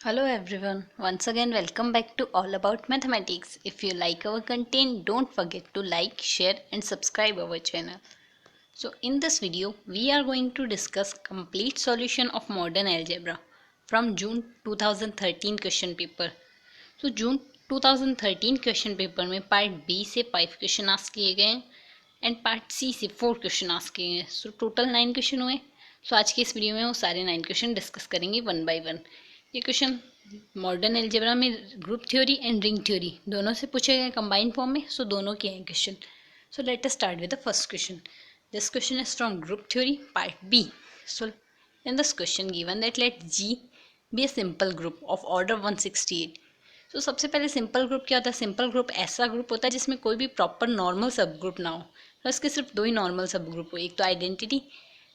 Hello everyone, once again welcome back to All About Mathematics. If you like our content, don't forget to like, share and subscribe our channel. So in this video, we are going to discuss complete solution of modern algebra from June 2013 question paper. तो जून 2013 question paper में part B से 5 question ask किए गए हैं and part सी से 4 question ask किए गए। So total 9 question हुए। सो आज के इस वीडियो में वो सारे 9 क्वेश्चन डिस्कस करेंगे वन बाय वन। ये क्वेश्चन मॉडर्न अलजेब्रा में group theory and ring theory दोनों से पूछे गए कंबाइंड फॉर्म में। सो दोनों के हैं question. So let us start with the first question. This question is from group theory part B. So in this question given that let G be a simple group of order 168. तो सबसे पहले simple group क्या होता है? Simple group ऐसा group होता है जिसमें कोई भी प्रॉपर नॉर्मल सब ग्रुप ना हो। तो इसके सिर्फ दो ही नॉर्मल सब ग्रुप हो, एक तो आइडेंटिटी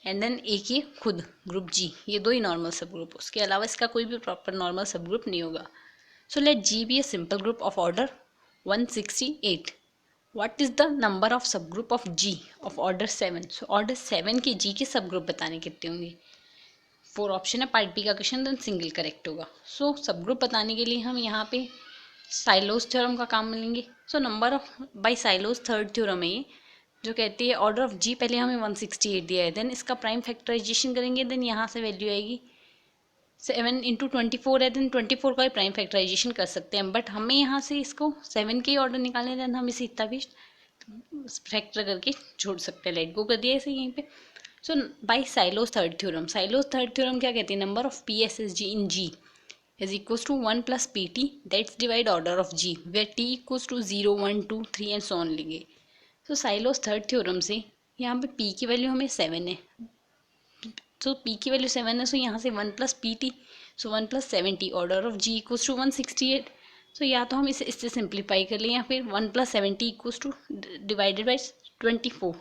एंड देन एक ये खुद ग्रुप जी, ये दो ही नॉर्मल सब ग्रुप। उसके अलावा इसका कोई भी प्रॉपर नॉर्मल सब ग्रुप नहीं होगा। So let G be a simple group of order 168. What is the number of subgroup of G of order 7? So order 7 के जी के सब ग्रुप बताने कितने होंगे? 4 ऑप्शन है पार्ट बी का क्वेश्चन, देन सिंगल करेक्ट होगा। सो सब ग्रुप बताने के लिए हम यहाँ पे साइलोस थ्योरम का काम मिलेंगे। So number of by Sylow's third theorem है ये, जो कहती है ऑर्डर ऑफ जी पहले हमें 168 दिया है, देन इसका प्राइम फैक्टराइजेशन करेंगे, देन यहाँ से वैल्यू आएगी 7 × 24 है, देन 24 का भी प्राइम फैक्टराइजेशन कर सकते हैं। बट हमें यहाँ से इसको 7 के ही ऑर्डर निकालने, देन हम इसे इतना भी फैक्टर करके छोड़ सकते हैं। लेट गो कर दिया इसे यहीं पे। So by Sylow's third theorem, Sylow's third theorem क्या कहती है? Number of p s S G in G is equals to 1 plus pt, that's divide order of g where t equals to 0 1 2 3 and so on लेंगे। तो silos third theorem से यहाँ पे p की value हमें 7 है, तो p की वैल्यू 7 है, सो यहाँ से 1 plus pt, so 1 plus 70 order of g equals to 168। So या तो हम इसे इससे सिंप्लीफाई कर लें या फिर 1 plus 70 equals two divided by 24।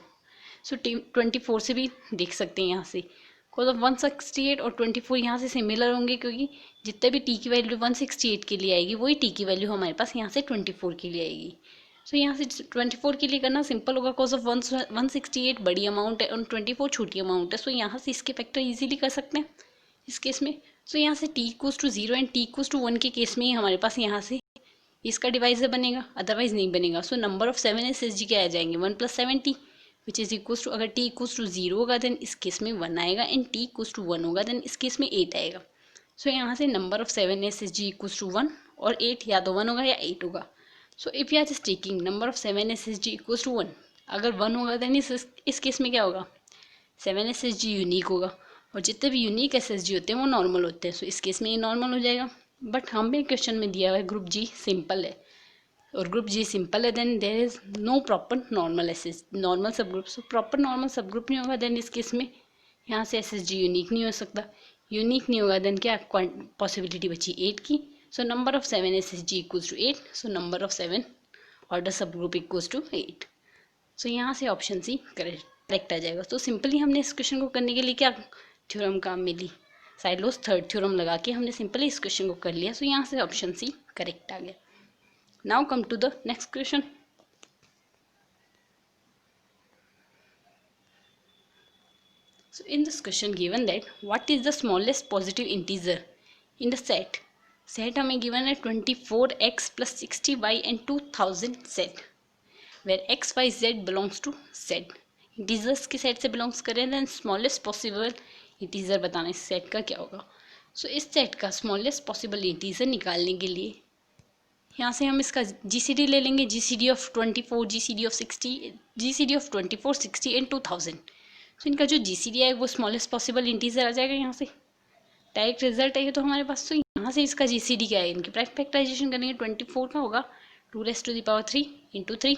सो 24 से भी देख सकते हैं यहाँ से, बिकॉज ऑफ 168 और 24 यहाँ से सिमिलर होंगे, क्योंकि जितने भी टी की वैल्यू 168 के लिए आएगी वही टी की वैल्यू हमारे पास यहाँ से 24 के लिए आएगी। सो यहाँ से 24 के लिए करना सिंपल होगा, बिकॉज ऑफ 168 बड़ी अमाउंट है और 24 छोटी अमाउंट है। सो यहाँ से इसके फैक्टर इजीली कर सकते हैं इस केस में। सो यहाँ से t equals to 0 and t equals to 1 के केस में ही हमारे पास यहाँ से इसका डिवाइजर बनेगा, अदरवाइज नहीं बनेगा। So number of 7 S S G क्या आ जाएंगे? 1 plus 70 which is equals to, अगर t इक्वल्स टू 0 होगा देन इस केस में 1 आएगा, एंड t इक्वल्स टू 1 होगा देन इस केस में 8 आएगा। सो यहाँ से number of 7 S S G equals to 1 और 8, या तो 1 होगा या 8 होगा। So if you are just taking number of 7 S S G equals to 1, अगर 1 होगा देन इस केस में क्या होगा? 7 एस एस जी यूनिक होगा, और जितने भी यूनिक एस एस जी होते हैं वो नॉर्मल होते हैं। सो इस केस में ये नॉर्मल हो जाएगा। बट हमें क्वेश्चन में दिया हुआ है ग्रुप जी सिंपल है, और ग्रुप जी सिंपल है, then there is no proper normal S S normal subgroup. So proper normal subgroup नहीं होगा, देन इस केस में यहाँ से एस एस जी यूनिक नहीं हो सकता। यूनिक नहीं होगा देन क्या पॉसिबिलिटी बची 8 की। So number of 7 S S G equals to 8, so number of 7 order subgroup equals to 8। So यहाँ से ऑप्शन सी करेक्ट आ जाएगा। तो सिंपली हमने इस क्वेश्चन को करने के लिए क्या थ्योरम काम मिली? साइलोस थर्ड थ्योरम लगा के हमने सिंपली इस क्वेश्चन को कर लिया। सो यहाँ से ऑप्शन सी करेक्ट आ गया। Now come to the next question. So in this question given that what is the smallest positive integer in the set? Set हमें given है 24x plus 60y and 2000 set where x y z belongs to set. Integers के set से belongs करें, then smallest possible integer बताना इस set का क्या होगा। So इस set का smallest possible integer निकालने के लिए यहाँ से हम इसका GCD ले लेंगे, GCD of 24, GCD of 60, GCD of 24, 60 and 2000। तो इनका जो GCD है वो स्मॉलेस्ट पॉसिबल इंटीजर आ जाएगा यहाँ से। डायरेक्ट रिजल्ट है तो हमारे पास। तो यहाँ से इसका GCD क्या है? इनकी प्राइम फैक्टराइजेशन करेंगे, 24 का होगा 2⁻³ इंटू 3,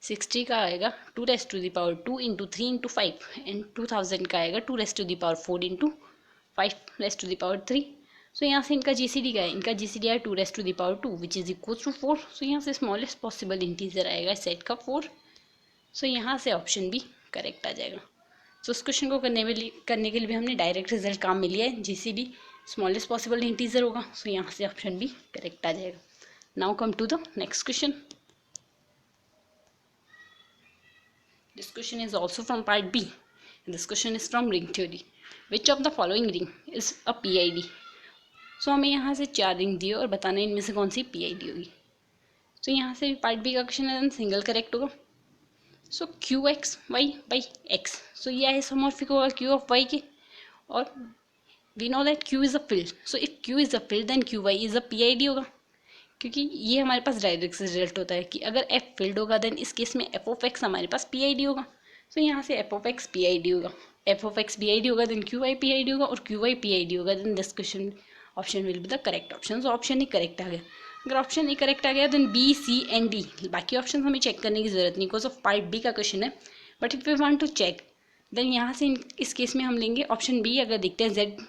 60 का आएगा 2⁻² इंटू 3 इंटू 5, एंड 2000 का आएगा 2⁻4 इंटू 5⁻3। सो यहाँ से इनका GCD क्या है? इनका GCD है 2⁻² विच इज इक्वल्स टू 4। सो यहाँ से स्मॉलेस्ट पॉसिबल इंटीजर आएगा सेट का 4। सो यहाँ से ऑप्शन बी करेक्ट आ जाएगा। सो उस क्वेश्चन को करने के लिए भी हमने डायरेक्ट रिजल्ट काम मिल लिया है, GCD स्मॉलेस्ट पॉसिबल इंटीजर होगा। सो यहाँ से ऑप्शन बी करेक्ट आ जाएगा। Now come to the next question. This question is also from part B. This question is from ring theory. Which of the following ring is a PID? सो हमें यहाँ से 4 ring दिए और बताना है इनमें से कौन सी PID होगी। तो यहाँ से पार्ट बी का क्वेश्चन है, सिंगल करेक्ट होगा। So QX Y by X, so ये आइसोमॉर्फिक होगा Q ऑफ Y के, और we know that Q is a field, so if Q is a field then QY is a PID होगा, क्योंकि ये हमारे पास डायरेक्ट रिजल्ट होता है कि अगर F फील्ड होगा देन इस केस में F ऑफ X हमारे पास PID होगा। सो यहाँ से F ऑफ X PID होगा, F ऑफ X PID होगा देन QY PID होगा, और QY PID होगा देन this question option will be the correct option. So option ही करेक्ट आ गया। अगर ऑप्शन नहीं करेक्ट आ गया then B C and D, बाकी ऑप्शन हमें चेक करने की जरूरत नहीं, बिकॉज ऑफ पार्ट बी का क्वेश्चन है। But if we want to check then यहाँ से इस केस में हम लेंगे ऑप्शन बी। अगर देखते हैं Z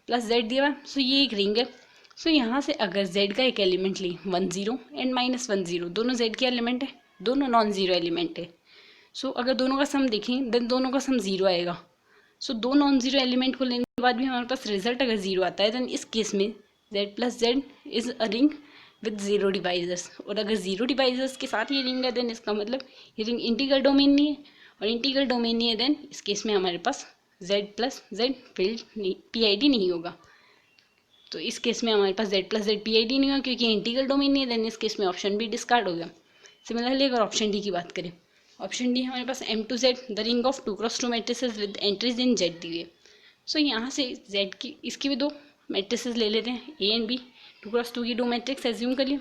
प्लस Z दिया हुआ है, सो ये एक रिंग है। सो यहाँ से अगर Z का एक एलिमेंट ली 1 0 एंड -1 0, दोनों Z के एलिमेंट है, दोनों नॉन जीरो एलिमेंट है। सो अगर दोनों का सम देखें देन दोनों का सम 0 आएगा। सो दो नॉन जीरो एलिमेंट को लेने के बाद भी हमारे पास रिजल्ट अगर 0 आता है देन इस केस में Z plus Z is a ring with 0 divisors, और अगर 0 डिवाइजर्स के साथ ये रिंग है देन इसका मतलब ये रिंग इंटीग्रल डोमेन नहीं है, और इंटीग्रल डोमेन नहीं है देन इस केस में हमारे पास Z plus Z field PID नहीं होगा। तो इस केस में हमारे पास Z प्लस Z PID नहीं होगा क्योंकि इंटीग्रल डोमेन नहीं है, देन इस केस में ऑप्शन बी डिस्कार्ड हो गया। सिमिलरली अगर ऑप्शन डी की बात करें, ऑप्शन डी हमारे पास M2Z the ring of 2x2 matrices with entries in Z दी हुई है। सो यहाँ से Z की इसकी भी दो मैट्रिसेस ले लेते हैं, A एंड B। 2x2 की दो मैट्रिक्स एज्यूम कर लिया,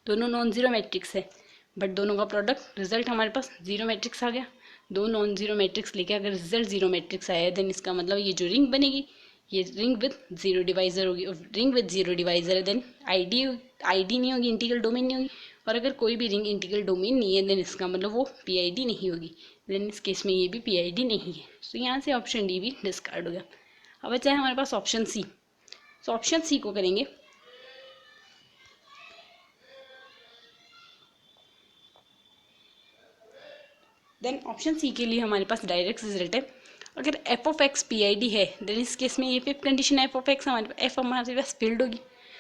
दोनों नॉन जीरो मैट्रिक्स है, बट दोनों का प्रोडक्ट रिजल्ट हमारे पास जीरो मैट्रिक्स आ गया। दो नॉन जीरो मैट्रिक्स लेके अगर रिजल्ट जीरो मैट्रिक्स आया है देन इसका मतलब ये जो रिंग बनेगी ये रिंग विद जीरो डिवाइजर होगी, और रिंग विद जीरो डिवाइजर है देन आईडी नहीं होगी, इंटीग्रल डोमेन नहीं होगी। और अगर कोई भी रिंग इंटीग्रल डोमेन नहीं है देन इसका मतलब वो PID नहीं होगी, देन इस केस में ये भी PID नहीं है। सो यहाँ से ऑप्शन डी भी डिस्कार्ड हो गया। अब बचा है हमारे पास ऑप्शन सी। सो ऑप्शन सी को करेंगे। देन ऑप्शन सी के लिए हमारे पास डायरेक्ट रिजल्ट है, अगर F ऑफ X PID है देन इस केस में ये fifth condition F of X हमारे पास फील्ड होगी।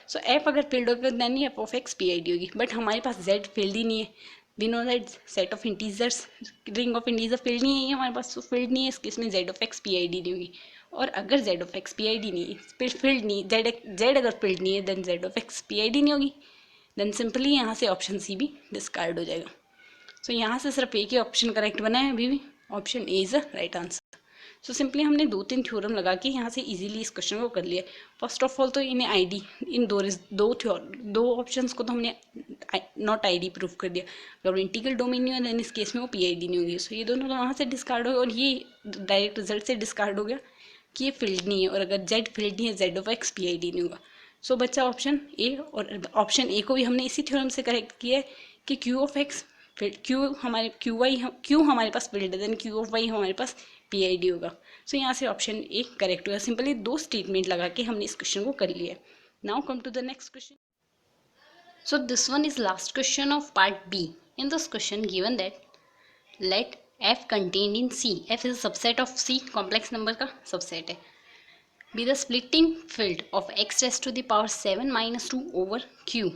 सो F अगर फील्ड होगी then F of X PID होगी, बट हमारे पास Z फील्ड ही नहीं है। We know that set of integers ring of integer field नहीं है हमारे पास, तो फील्ड नहीं है, इस केस में Z ऑफ X PID नहीं होगी। और अगर Z ऑफ X PID नहीं है, फील्ड नहीं, Z अगर फील्ड नहीं है then Z of X PID नहीं होगी, देन सिंपली यहाँ से ऑप्शन सी भी डिस्कार्ड हो जाएगा। सो यहाँ से सिर्फ एक ही ऑप्शन करेक्ट बना है अभी भी, option A is the right answer. So simply हमने 2-3 थ्योरम लगा के यहाँ से इजीली इस क्वेश्चन को कर लिया। फर्स्ट ऑफ ऑल तो इन्हें आईडी, इन दो ऑप्शंस को तो हमने नॉट आईडी प्रूफ कर दिया। अगर इंटीग्रल डोमेन नहीं हो देन इस केस में वो PID नहीं होगी। सो ये दोनों तो वहाँ से डिस्कार्ड हो गए, और ये डायरेक्ट रिजल्ट से डिस्कार्ड हो गया कि ये फील्ड नहीं है, और अगर Z फील्ड नहीं है Z ऑफ X PID नहीं होगा। सो बच्चा ऑप्शन ए, और ऑप्शन ए को भी हमने इसी थ्योरम से करेक्ट किया है कि Q ऑफ X फील्ड Q हमारे पास फील्ड है देन Q ऑफ Y हमारे पास PID होगा। सो यहाँ से ऑप्शन ए करेक्ट होगा। सिंपली दो स्टेटमेंट लगा के हमने इस क्वेश्चन को कर लिया। Now come to the next question. So this one is last question of part B. In this question given that let F contained in C, F is a subset of C, complex number का subset है, be the splitting field of x raised to the power 7 minus 2 over Q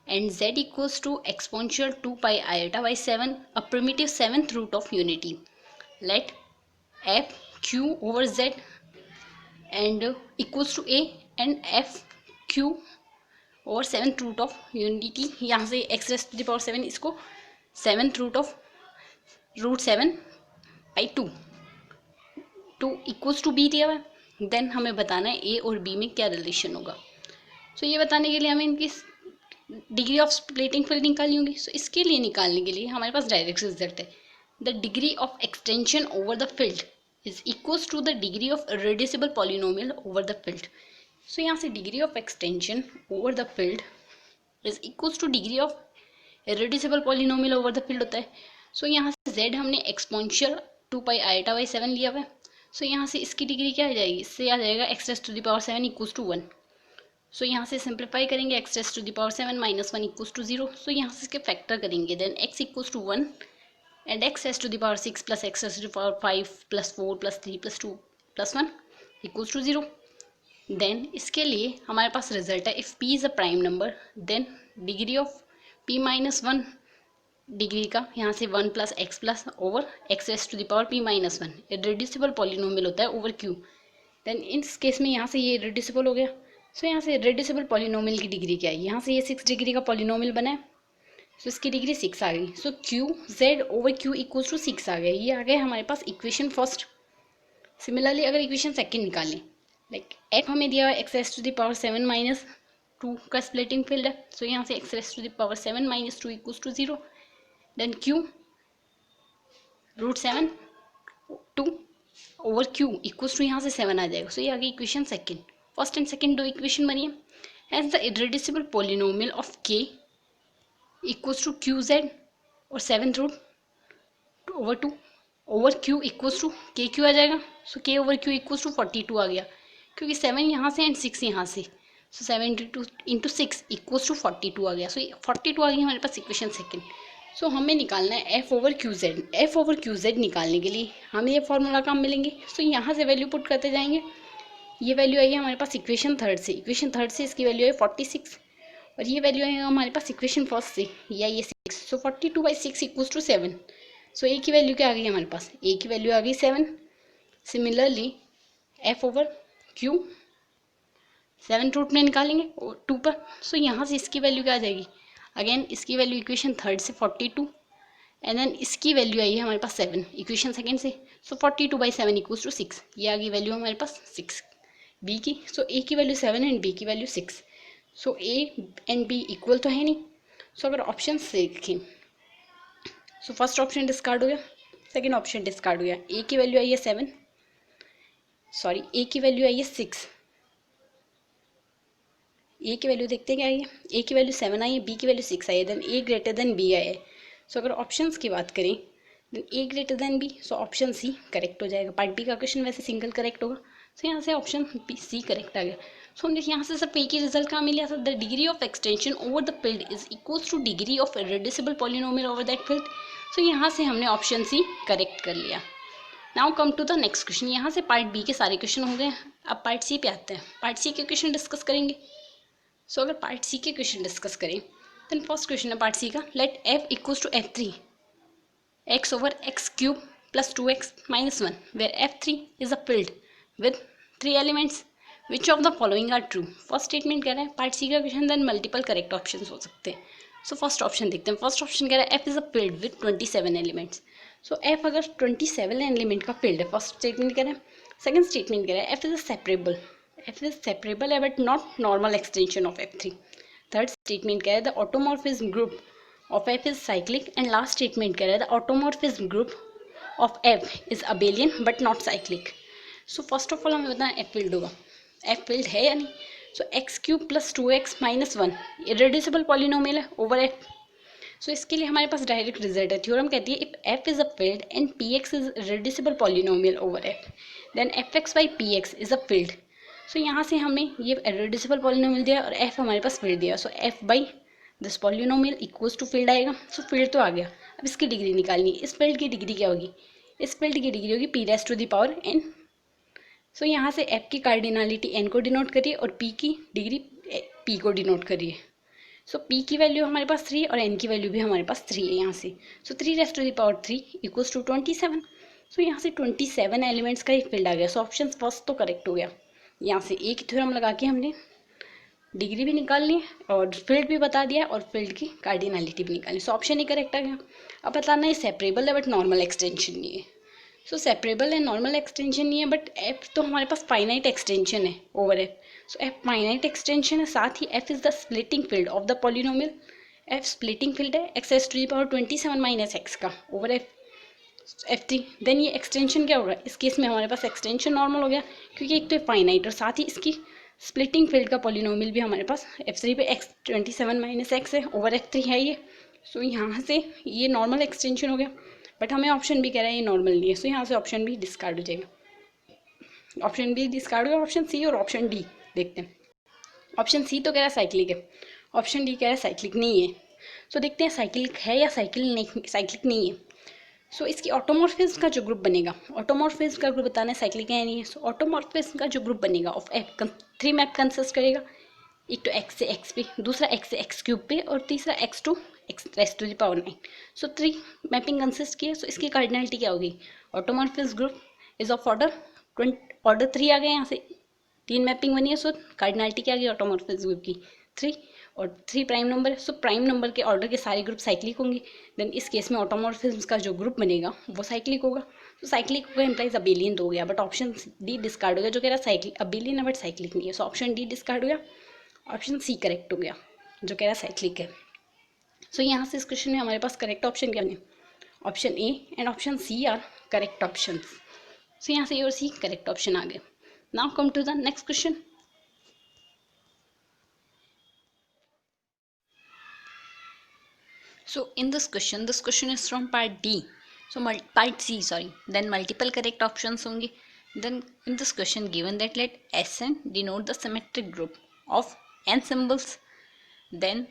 and Z equals to exponential 2 pi iota by 7, a primitive 7th root of unity. Let F Q over Z and equals to A and F Q over 7th root of unity, यहाँ से x raised to the power 7 इसको 7th root of root 7 by 2 equals to B दिया हुआ है। Then हमें बताना है A और B में क्या रिलेशन होगा। सो ये बताने के लिए हमें इनकी डिग्री ऑफ स्प्लिटिंग फील्ड निकालनी होगी। सो इसके लिए निकालने के लिए हमारे पास डायरेक्ट रिजल्ट है, the degree of extension over the field is equals to the degree of irreducible polynomial over the field. So यहाँ से degree of extension over the field is equals to degree of irreducible polynomial over the field होता है। So यहाँ से Z हमने exponential 2 pi iota by 7 लिया हुआ है। सो यहाँ से इसकी डिग्री क्या आ जाएगी, इससे आ जाएगा x raise to the power 7 equals to 1। So यहाँ से सिंप्लीफाई करेंगे, x raise to the power 7 minus 1 equals to 0। So यहाँ से इसके फैक्टर करेंगे, then x equals to 1 and x raise to the power 6 plus x raise to the power 5 plus 4 plus 3 plus 2 plus 1 equals to 0। Then इसके लिए हमारे पास result है, if p is a prime number then degree of p minus 1 degree का यहाँ से 1 plus x plus over x raise to the power p -1 irreducible polynomial होता है ओवर q। देन इस केस में यहाँ से ये इरेड्यूसिबल हो गया, सो यहाँ से इररेड्यूसिबल पॉलिनोमियल की डिग्री क्या है, यहाँ से ये 6 डिग्री का पॉलिनोमियल बना है, सो इसकी डिग्री 6 आ गई। So Q Z over Q equals to 6 आ गया, ये आ गया हमारे पास इक्वेशन फर्स्ट। सिमिलरली अगर इक्वेशन सेकंड निकालें, लाइक एफ हमें दिया हुआ x raise to the power 7 minus 2 का स्प्लिटिंग फील्ड है, सो यहाँ से x raise to the power 7 minus 2 equals to 0, then Q √7 2 over Q equals to यहाँ से 7 आ जाएगा। सो ये आ गई equation second. First and second दो इक्वेशन बनी है। As the irreducible polynomial of K equals to Q Z और 7 root over 2 over Q equals to K Q आ जाएगा। So K over Q equals to 42 आ गया, क्योंकि 7 यहाँ से एंड 6 यहाँ से, सो 7 इंटू 6 इक्वल्स टू 42 आ गया। सो 42 आ गई हमारे पास इक्वेशन सेकंड। सो हमें निकालना है F over Q Z. F over Q Z निकालने के लिए हमें ये फॉर्मूला काम मिलेंगे। सो यहाँ से वैल्यू पुट करते जाएंगे, ये वैल्यू आई है हमारे पास इक्वेशन थर्ड से, इक्वेशन थर्ड से इसकी वैल्यू है 46 और ये वैल्यू है हमारे पास इक्वेशन फर्स्ट से, या ये 6। सो 42/6 इक्वल्स टू 7। सो ए की वैल्यू क्या आ गई हमारे पास, ए की वैल्यू आ गई 7। Similarly F over Q 7 root में निकालेंगे 2 पर, सो यहाँ से इसकी वैल्यू क्या आ जाएगी, अगेन इसकी वैल्यू इक्वेशन थर्ड से 42 एंड देन इसकी वैल्यू आई है हमारे पास 7 इक्वेशन सेकंड से। सो 42/7 इक्वल्स टू 6, ये आ गई वैल्यू हमारे पास 6 बी की। सो ए की वैल्यू 7 एंड बी की value 6। So A and B equal तो है नहीं, सो अगर ऑप्शन से देखें, सो फर्स्ट ऑप्शन डिस्कार्ड हो गया, सेकेंड ऑप्शन डिस्कार्ड हो गया। ए की वैल्यू आई है 7, सॉरी ए की वैल्यू आई है 6, ए की वैल्यू देखते हैं क्या आई है, ए की वैल्यू 7 आई है, बी की वैल्यू 6 आई है, then A greater than B आया है। सो अगर ऑप्शंस की बात करें, then A greater than B, so option C correct हो जाएगा। पार्ट बी का क्वेश्चन वैसे सिंगल करेक्ट होगा, सो यहाँ से ऑप्शन बी सी करेक्ट आ गया। सो हम देखिए यहाँ से सब पे की रिजल्ट कहाँ मिला, the degree of extension over the field is equals to degree of irreducible polynomial over that field. So यहाँ से हमने ऑप्शन सी करेक्ट कर लिया। Now come to the next question. यहाँ से पार्ट बी के सारे क्वेश्चन हो गए, अब पार्ट सी पे आते हैं। पार्ट सी के क्वेश्चन डिस्कस करेंगे। सो अगर पार्ट सी के क्वेश्चन डिस्कस करें, देन फर्स्ट क्वेश्चन है पार्ट सी का, let F equals to f3 x over x cube plus 2x minus 1 where f3 is a field with 3 elements, which of the following are true. First statement कह रहा है part C का question, then multiple correct option हो सकते हैं। So first option देखते हैं। First option कह रहा है f is a field with 27 elements. So f अगर 27 एलिमेंट का फील्ड है, फर्स्ट स्टेटमेंट कह रहा है। सेकंड स्टेटमेंट कह रहा है f is a separable, f is separable but not normal extension of f3. Third statement कह रहा है the automorphism group of f is cyclic and last statement कह रहा है the automorphism group of f is abelian but not cyclic. So first of all हमें बताना f field होगा, f field है या नहीं। So x cube plus 2x minus 1 irreducible polynomial है ओवर f। सो इसके लिए हमारे पास डायरेक्ट रिजल्ट है। थ्योरम कहती है if f is a field and px is irreducible polynomial over f, then fx/px is a field. So यहाँ से हमें ये इररेड्यूसिबल पॉलिनोमियल दिया और f हमारे पास फील्ड दिया। So f by this polynomial equals to field आएगा। सो फील्ड तो आ गया, अब इसकी डिग्री निकालनी है। इस फील्ड की डिग्री क्या होगी, इस फील्ड की डिग्री होगी p raise to the power n। So यहाँ से f की कार्डिनलिटी n को डिनोट करिए और p की डिग्री p को डिनोट करिए। सो p की वैल्यू हमारे पास 3 और n की वैल्यू भी हमारे पास 3 है यहाँ से। So 3 raise to the power 3 equals to 27। So यहाँ से 27 एलिमेंट्स का एक फील्ड आ गया। सो ऑप्शन फर्स्ट तो करेक्ट हो गया। यहाँ से एक थ्योरम लगा के हमने डिग्री भी निकाल ली और फील्ड भी बता दिया और फील्ड की कार्डिनलिटी भी निकाली। सो ऑप्शन ही करेक्ट आ गया। अब बताना है सेपरेबल है बट नॉर्मल एक्सटेंशन नहीं है। सो सेपरेबल है, नॉर्मल एक्सटेंशन नहीं है, बट एफ तो हमारे पास फाइनाइट एक्सटेंशन है over F. So F finite extension है, साथ ही F is the splitting field of the polynomial. F splitting field है x raise to the power 27 minus x का ओवर एफ f3। देन ये एक्सटेंशन क्या होगा, इस केस में हमारे पास एक्सटेंशन नॉर्मल हो गया, क्योंकि एक तो फाइनाइट और साथ ही इसकी स्प्लिटिंग फील्ड का पॉलिनोमियल भी हमारे पास f3 पे x 27 माइनस एक्स है ओवर f3 है ये। सो यहाँ से ये नॉर्मल एक्सटेंशन हो गया, बट हमें ऑप्शन भी कह रहा है ये नॉर्मल नहीं है। सो यहाँ से ऑप्शन भी डिस्कार्ड हो जाएगा, ऑप्शन बी डिस्कार्ड होगा। ऑप्शन सी और ऑप्शन डी देखते हैं। ऑप्शन सी तो कह रहा है साइक्लिक है, ऑप्शन डी कह रहा है साइक्लिक नहीं है। सो देखते हैं साइक्लिक है या साइक्लिक नहीं है। सो इसकी ऑटोमॉर्फिज्म का जो ग्रुप बनेगा, ऑटोमॉर्फिज्म का ग्रुप बताना है साइक्लिक है नहीं है। सो ऑटोमॉर्फिज्म का जो ग्रुप बनेगा ऑफ एफ 3 मैप कंसिस्ट करेगा, एक तो x से x पे, दूसरा x से x क्यूब पे और तीसरा x to x raise to the power 9। So 3 mapping consist की है। सो इसकी कार्डिनलिटी क्या होगी, automorphism group is of order 3 आ गए यहाँ से 3 मैपिंग बनी है, सो कार्डिनलिटी क्या आ गई ऑटोमॉर्फिज्म ग्रुप की 3, और 3 प्राइम नंबर है, सो प्राइम नंबर के ऑर्डर के सारे ग्रुप साइक्लिक होंगे। देन इस केस में ऑटोमॉर्फिज्म का जो ग्रुप बनेगा वो साइक्लिक होगा। तो साइक्लिक होगा इम्प्लाइज अबेलियन तो हो गया, बट ऑप्शन डी डिस्कार्ड हो गया, जो कह रहा साइक्लिक अबेलियन है बट साइक्लिक नहीं है, सो ऑप्शन डी डिस्कार्ड हो गया। ऑप्शन सी करेक्ट हो गया, जो कह रहा साइक्लिक है। सो यहाँ से इस क्वेश्चन में हमारे पास करेक्ट ऑप्शन क्या है, option A and option C are correct option. So यहाँ से ए और सी करेक्ट ऑप्शन आ गए। Now come to the next question. So in this question is from part D. So part C, sorry. Then multiple correct options होंगे. Then in this question given that let Sn denote the symmetric group of n symbols. Then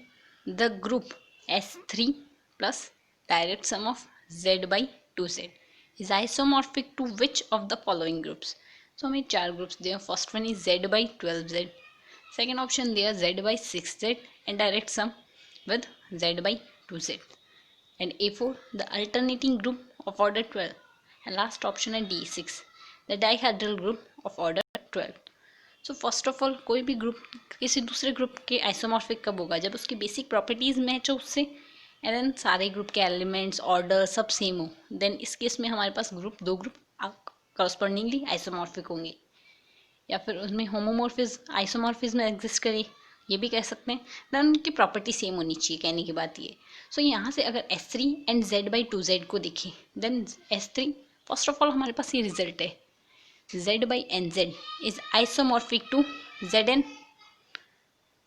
the group S3 plus direct sum of Z by 2Z is isomorphic to which of the following groups? So हमें 4 groups दिए. First one is Z by 12Z. Second option दिया Z by 6Z and direct sum with Z by 2Z. And A4 the alternating group of order 12. And last option है D6 the dihedral group of order 12. So first of all कोई भी group किसी दूसरे group के isomorphic कब होगा, जब उसकी बेसिक प्रॉपर्टीज मैच हो उससे, एंड देन सारे ग्रुप के एलिमेंट्स ऑर्डर सब सेम हो, देन इस केस में हमारे पास दो ग्रुप करस्पॉन्डिंगली आइसोमॉर्फिक होंगे, या फिर उसमें होमोमॉर्फिज्म आइसोमॉर्फिज्म एग्जिस्ट करे, ये भी कह सकते हैं। देन उनकी प्रॉपर्टी सेम होनी चाहिए, कहने की बात ये। सो यहाँ से अगर S3 and Z by 2Z को देखें, then S3 first of all हमारे पास ये रिजल्ट है Z by NZ is isomorphic to Zn.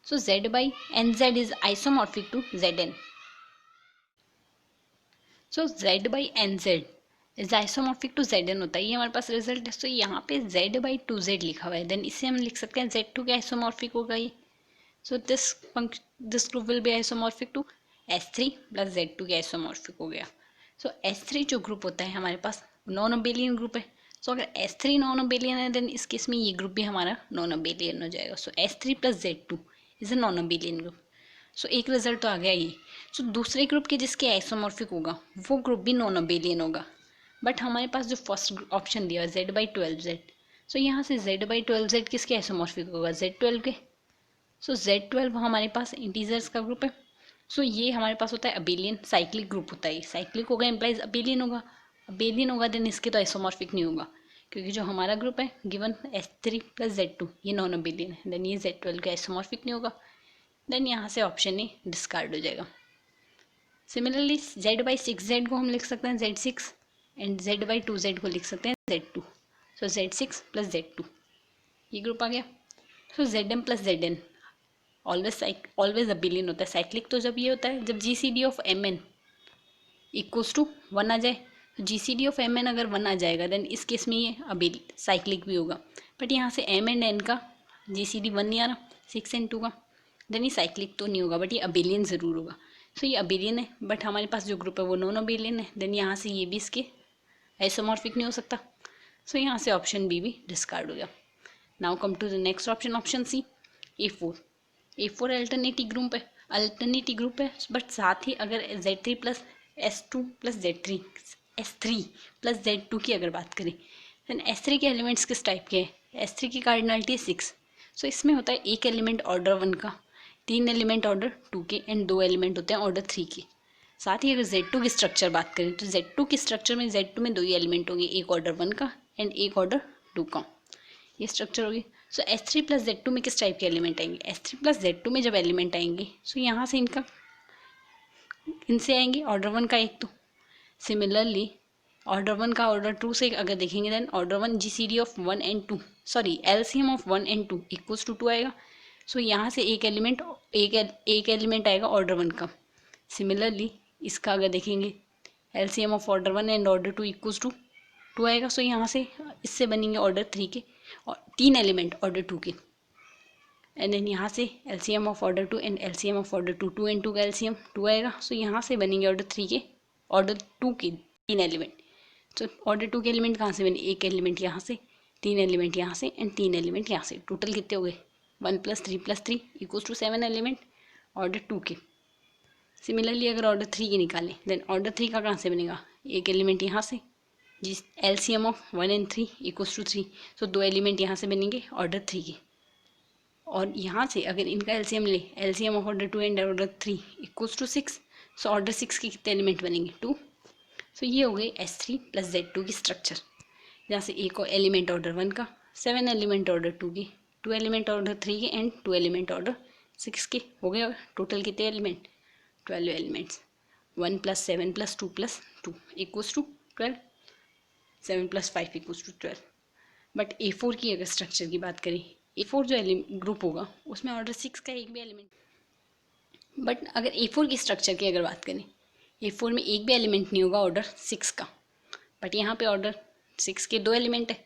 So Z by NZ is isomorphic to Zn. So Z by NZ is isomorphic to Zn होता है, ये हमारे पास रिजल्ट है। तो यहाँ पे Z by 2Z लिखा हुआ है, देन इसे हम लिख सकते हैं Z2 के आइसोमॉर्फिक होगा ये। So this group will be isomorphic to S3 plus Z2 के आइसोमॉर्फिक हो गया। सो S3 जो ग्रुप होता है हमारे पास नॉन अबेलियन ग्रुप है। सो अगर S3 नॉन अबेलियन है देन इस केस में ये ग्रुप भी हमारा नॉन अबेलियन हो जाएगा। So S3 plus Z2 is a non abelian group. So एक रिजल्ट तो आ गया ये। सो दूसरे ग्रुप के जिसके आइसोमॉर्फिक होगा वो ग्रुप भी नॉन अबेलियन होगा, बट हमारे पास जो फर्स्ट ऑप्शन दिया है Z by 12Z, सो यहाँ से Z by 12Z किसके आइसोमॉर्फिक होगा, Z12 के। सो Z12 हमारे पास इंटीजर्स का ग्रुप है। सो ये हमारे पास होता है अबेलियन साइक्लिक ग्रुप होता है, साइक्लिक होगा इम्प्लाइज अबेलियन होगा, अबेलियन होगा देन इसके तो आइसोमॉर्फिक नहीं होगा, क्योंकि जो हमारा ग्रुप है गिवन S3 प्लस Z2 ये नॉन अबेलियन है, देन ये Z12 का आइसोमॉर्फिक नहीं होगा, देन यहाँ से ऑप्शन ए डिस्कार्ड हो जाएगा। सिमिलरली Z by 6Z को हम लिख सकते हैं Z6 and Z by 2Z को लिख सकते हैं Z2। सो Z6 प्लस Z2 ये ग्रुप आ गया। सो Zm plus Zn always abelian होता है। साइक्लिक तो जब ये होता है जब GCD of Mn equals to 1 आ जाए, तो GCD ऑफ Mn अगर 1 आ जाएगा देन इस केस में ये साइक्लिक भी होगा, बट यहाँ से M एंड N का GCD 1 नहीं आ रहा, 6 एंड 2 का, देन ये साइक्लिक तो नहीं होगा बट ये अबेलियन ज़रूर होगा। सो ये अबेलियन है बट हमारे पास जो ग्रुप है वो नॉन अबेलियन है, देन यहाँ से ये भी इसके आइसोमॉर्फिक नहीं हो सकता। सो यहाँ से ऑप्शन बी भी डिस्कार्ड हो गया। Now come to the next option, option C A4 alternative group है, बट साथ ही अगर Z3 plus S2 plus S3 plus Z2 की अगर बात करें, देन S3 के एलिमेंट्स किस टाइप के हैं, S3 की कार्डिनलिटी 6। सो इसमें होता है एक एलिमेंट ऑर्डर 1 का, 3 एलिमेंट ऑर्डर 2 के एंड 2 एलिमेंट होते हैं ऑर्डर 3 के। साथ ही अगर Z2 की स्ट्रक्चर बात करें तो Z2 की स्ट्रक्चर में Z2 में 2 ही एलिमेंट होंगे, एक ऑर्डर 1 का एंड एक ऑर्डर 2 का, ये स्ट्रक्चर होगी। सो S3 प्लस Z2 में किस टाइप के एलिमेंट आएंगे, S3 प्लस Z2 में जब एलिमेंट आएंगे सो यहाँ से इनसे आएंगे ऑर्डर 1 का एक, तो सिमिलरली ऑर्डर 1 का ऑर्डर 2 से अगर देखेंगे then order 1 GCD of 1 and 2 sorry LCM of 1 and 2 equals to 2 आएगा। सो यहाँ से एक एलिमेंट आएगा ऑर्डर 1 का। सिमिलरली इसका अगर देखेंगे LCM of order 1 and order 2 equals to 2 आएगा। सो यहाँ से इससे बनेंगे ऑर्डर 3 के और 3 एलिमेंट ऑर्डर 2 के, एंड देन यहाँ से LCM of order 2 and LCM of order 2, 2 and 2 का LCM 2 आएगा। सो यहाँ से बनेंगे ऑर्डर 3 के ऑर्डर 2 के 3 एलिमेंट। तो ऑर्डर 2 के एलिमेंट कहाँ से बने, एक एलिमेंट यहाँ से, 3 एलिमेंट यहाँ से एंड 3 एलिमेंट यहाँ से, टोटल कितने हो गए 1 plus 3 plus 3 equals to 7 element order 2 के। सिमिलरली अगर ऑर्डर 3 के निकालें देन ऑर्डर 3 का कहाँ से बनेगा, एक एलिमेंट यहाँ से जिस LCM of 1 and 3 equals to 3, so 2 element यहाँ से बनेंगे ऑर्डर 3 के, और यहाँ से अगर इनका LCM ले, LCM of order 2 and order 3 equals to 6, so order 6 के कितने एलिमेंट बनेंगे 2। सो ये हो गई S3 प्लस Z2 की स्ट्रक्चर, जहाँ से एक एलिमेंट ऑर्डर 1 का, 7 एलिमेंट ऑर्डर 2 के, 2 एलिमेंट ऑर्डर 3 के एंड 2 एलिमेंट ऑर्डर 6 के। हो गए टोटल कितने element, 12 elements. 1 plus 7 plus 2 plus 2 equals to 12, 7 plus 5 equals to 12। But A4 की अगर स्ट्रक्चर की बात करें, A4 जो ग्रुप होगा उसमें ऑर्डर 6 का एक भी एलिमेंट, बट अगर A4 की स्ट्रक्चर की अगर बात करें, A4 में एक भी एलिमेंट नहीं होगा ऑर्डर 6 का, बट यहाँ पे ऑर्डर 6 के 2 एलिमेंट है,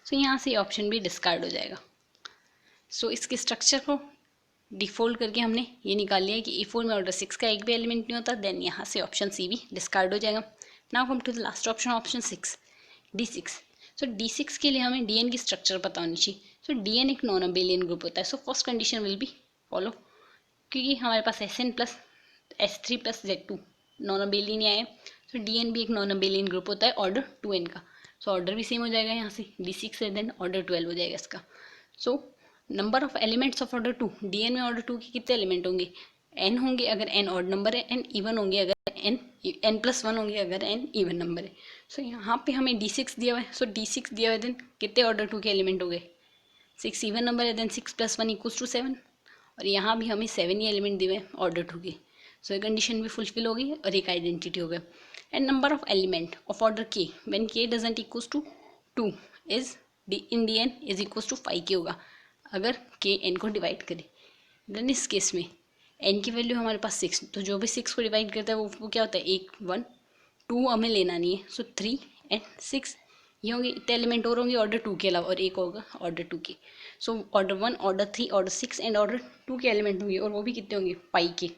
सो यहाँ से ऑप्शन भी डिस्कार्ड हो जाएगा। सो इसके स्ट्रक्चर को डिफॉल्ट करके हमने ये निकाल लिया है कि A4 में ऑर्डर 6 का एक भी एलिमेंट नहीं होता, देन यहाँ से ऑप्शन C भी डिस्कार्ड हो जाएगा। Now come to the last option, option 6, D6। सो D6 के लिए हमें DN की स्ट्रक्चर पता होनी चाहिए। सो DN एक नॉन अबेलियन ग्रुप होता है, so first condition will be follow, क्योंकि हमारे पास SN plus S3 plus Z2 non abelian आया है, सो DN भी एक नॉन अबेलियन ग्रुप होता है ऑर्डर 2n का, सो ऑर्डर भी सेम हो जाएगा यहाँ से D6 है, देन ऑर्डर 12 हो जाएगा इसका। सो number of elements of order 2, DN में ऑर्डर 2 के कितने एलिमेंट होंगे, n होंगे अगर n ऑड नंबर है, n इवन होंगे अगर n प्लस 1 होंगे अगर n इवन नंबर है। सो यहाँ पे हमें D6 दिया हुआ है, सो D6 दिया हुआ है, देन कितने ऑर्डर 2 के एलिमेंट हो गए, 6 इवन नंबर है, देन 6 प्लस 1 इक्वल्स टू 7, और यहाँ भी हमें 7 ही एलिमेंट दिए हुए हैं ऑर्डर 2 के। सो ये कंडीशन भी फुलफिल हो गई और एक आइडेंटिटी हो गया। And number of element of order k when k doesn't equals to 2 is in DN is equals to 5k होगा अगर k n को डिवाइड करे। देन इस केस में n की वैल्यू हमारे पास 6, तो जो भी 6 को डिवाइड करता है वो क्या होता है, 1 1 2 हमें लेना नहीं है, सो 3 एंड 6 ये होंगे, इतने एलिमेंट और होंगे ऑर्डर 2 के अलावा, और एक होगा ऑर्डर 2 के। So order 1 order 3 order 6 and order 2 के एलिमेंट होंगे, और वो भी कितने होंगे, पाई के।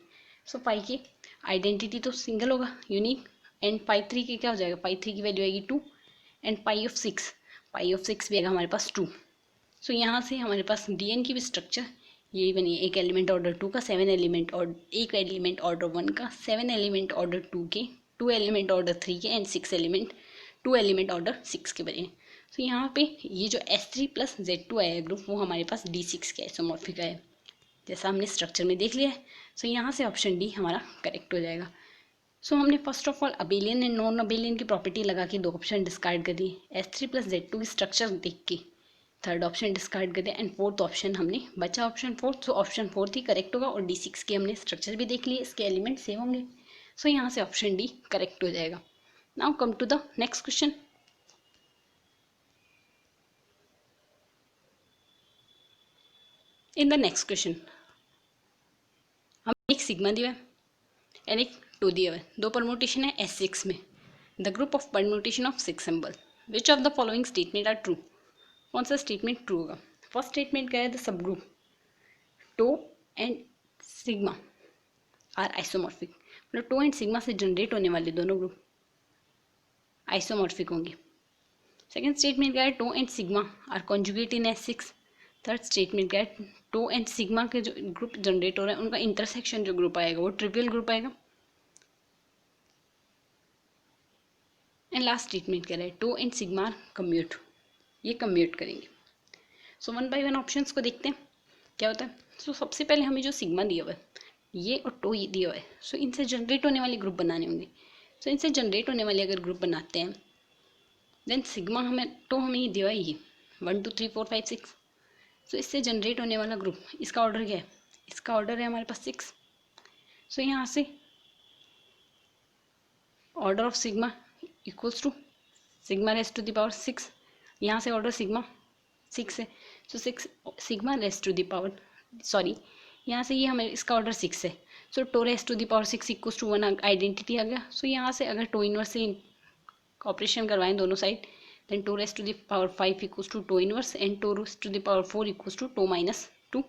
सो पाई के आइडेंटिटी तो सिंगल होगा यूनिक, एंड पाई 3 के क्या हो जाएगा, पाई 3 की वैल्यू आएगी 2, एंड पाई ऑफ 6 भी आएगा हमारे पास 2। सो यहाँ से हमारे पास DN की भी स्ट्रक्चर यही बनी है, एक एलिमेंट ऑर्डर 2 का, 7 एलिमेंट और एक एलिमेंट ऑर्डर 1 का, 7 एलिमेंट ऑर्डर 2 के, 2 एलिमेंट ऑर्डर 3 के एंड 2 एलिमेंट ऑर्डर 6 के बने। सो यहाँ पे ये जो S3 प्लस Z2 आया है ग्रुप, वो हमारे पास D6 के आइसोमॉर्फिक है, जैसा हमने स्ट्रक्चर में देख लिया है। सो यहाँ से ऑप्शन डी हमारा करेक्ट हो जाएगा। सो हमने first of all abelian and non abelian की प्रॉपर्टी लगा के 2 ऑप्शन डिस्कार्ड कर दिए, S3 प्लस Z2 की स्ट्रक्चर देख के 3rd ऑप्शन डिस्कार्ड कर दिया, एंड 4th ऑप्शन हमने बचा option 4th, so option 4th ही करेक्ट होगा, और D6 के हमने स्ट्रक्चर भी देख लिए, इसके एलिमेंट सेम होंगे। सो यहाँ से ऑप्शन डी करेक्ट हो जाएगा। Now come to the next question. In the next question हम एक सिग्मा दिया है एंड एक 2 दिया है, 2 परमुटेशन है S6 में, the group of permutation of 6 symbol, which of the following statement are true. कौन सा स्टेटमेंट ट्रू होगा, फर्स्ट स्टेटमेंट क्या है, the subgroup tau and sigma are isomorphic, मतलब टो एंड सिग्मा से जनरेट होने वाले दोनों ग्रुप आइसोमॉर्फिक होंगे। सेकेंड स्टेटमेंट क्या है, tau and sigma are conjugate in S6। Third statement क्या है, टो एंड सिग्मा के जो ग्रुप जनरेट हो रहे हैं उनका इंटरसेक्शन जो ग्रुप आएगा वो ट्रिवियल ग्रुप आएगा। एंड लास्ट स्टेटमेंट क्या है, tau and sigma are commute, ये कम्यूट करेंगे। सो 1 बाय 1 ऑप्शंस को देखते हैं क्या होता है। सो सबसे पहले हमें जो सिग्मा दिया हुआ है ये और टो ये दिया हुआ है, सो इनसे जनरेट होने वाले ग्रुप बनाने होंगे। सो इनसे जनरेट होने वाले अगर ग्रुप बनाते हैं, देन सिग्मा हमें टो हमें ये दिया हुआ है, ये 1 2 3 4 5 6। सो इससे जनरेट होने वाला ग्रुप, इसका ऑर्डर क्या है, इसका ऑर्डर है हमारे पास 6। सो यहाँ से order of sigma equals to sigma raise to the power 6, यहाँ से ऑर्डर सिग्मा 6 है, so 6 sigma raise to the power, sorry यहाँ से ये हमें इसका ऑर्डर 6 है, so tau raise to the power 6 equals to 1 identity आ गया। सो यहाँ से अगर टो इनवर्स से ऑपरेशन करवाएं दोनों side, then tau raise to the power 5 equals to tau inverse, and tau raise to the power 4 equals to tau minus 2,